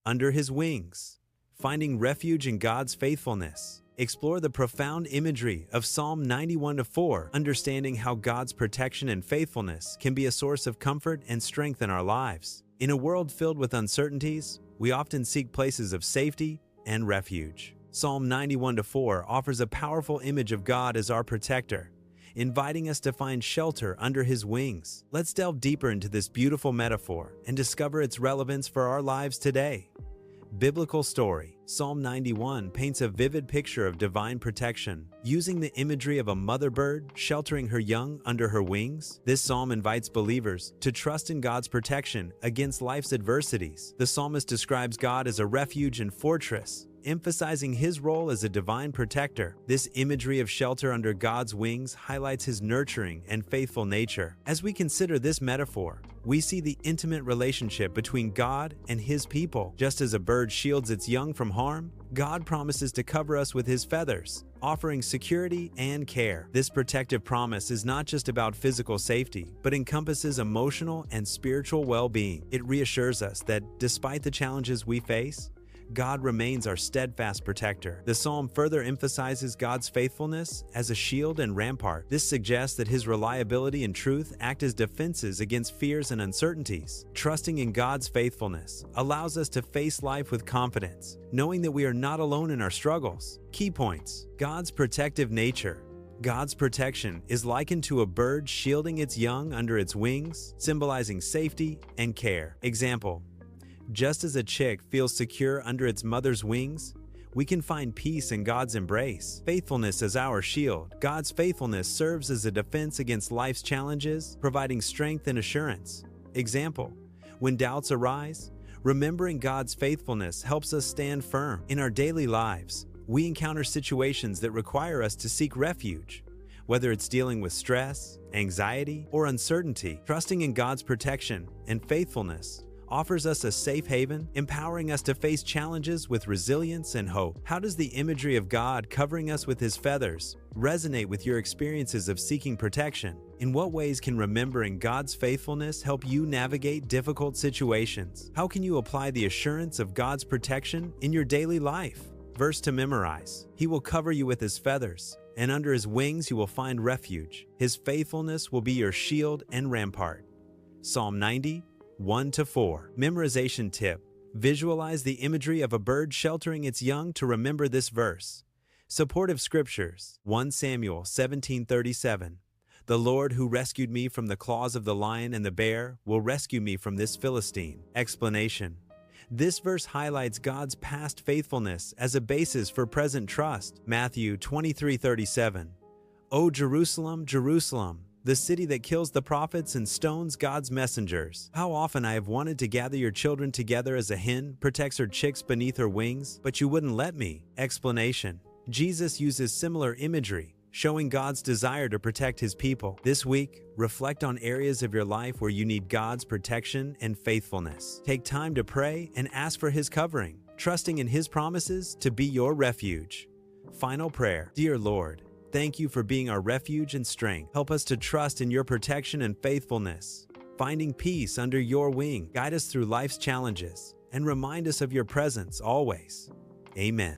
under his wings. Finding refuge in God's faithfulness. Explore the profound imagery of Psalm 91:4, understanding how God's protection and faithfulness can be a source of comfort and strength in our lives. In a world filled with uncertainties, we often seek places of safety and refuge. Psalm 91:4 offers a powerful image of God as our protector, inviting us to find shelter under his wings. Let's delve deeper into this beautiful metaphor and discover its relevance for our lives today. Biblical story. Psalm 91 paints a vivid picture of divine protection, using the imagery of a mother bird sheltering her young under her wings. This psalm invites believers to trust in God's protection against life's adversities. The psalmist describes God as a refuge and fortress, emphasizing his role as a divine protector. This imagery of shelter under God's wings highlights his nurturing and faithful nature. As we consider this metaphor, we see the intimate relationship between God and his people. Just as a bird shields its young from harm, God promises to cover us with his feathers, offering security and care. This protective promise is not just about physical safety, but encompasses emotional and spiritual well-being. It reassures us that despite the challenges we face, God remains our steadfast protector. The psalm further emphasizes God's faithfulness as a shield and rampart. This suggests that his reliability and truth act as defenses against fears and uncertainties. Trusting in God's faithfulness allows us to face life with confidence, knowing that we are not alone in our struggles. Key points: God's protective nature. God's protection is likened to a bird shielding its young under its wings, symbolizing safety and care. Example: just as a chick feels secure under its mother's wings, we can find peace in God's embrace. Faithfulness as our shield. God's faithfulness serves as a defense against life's challenges, providing strength and assurance. Example: when doubts arise, remembering God's faithfulness helps us stand firm. In our daily lives, we encounter situations that require us to seek refuge. Whether it's dealing with stress, anxiety, or uncertainty, trusting in God's protection and faithfulness offers us a safe haven, empowering us to face challenges with resilience and hope. How does the imagery of God covering us with his feathers resonate with your experiences of seeking protection? In what ways can remembering God's faithfulness help you navigate difficult situations? How can you apply the assurance of God's protection in your daily life? Verse to memorize. He will cover you with his feathers, and under his wings you will find refuge. His faithfulness will be your shield and rampart. Psalm 90:1-4. Memorization tip. Visualize the imagery of a bird sheltering its young to remember this verse. Supportive scriptures. 1 Samuel 17:37. The Lord who rescued me from the claws of the lion and the bear will rescue me from this Philistine. Explanation. This verse highlights God's past faithfulness as a basis for present trust. Matthew 23:37. O Jerusalem, Jerusalem, the city that kills the prophets and stones God's messengers. How often I have wanted to gather your children together as a hen protects her chicks beneath her wings, but you wouldn't let me. Explanation. Jesus uses similar imagery, showing God's desire to protect his people. This week, reflect on areas of your life where you need God's protection and faithfulness. Take time to pray and ask for his covering, trusting in his promises to be your refuge. Final prayer. Dear Lord, thank you for being our refuge and strength. Help us to trust in your protection and faithfulness, finding peace under your wing. Guide us through life's challenges and remind us of your presence always. Amen.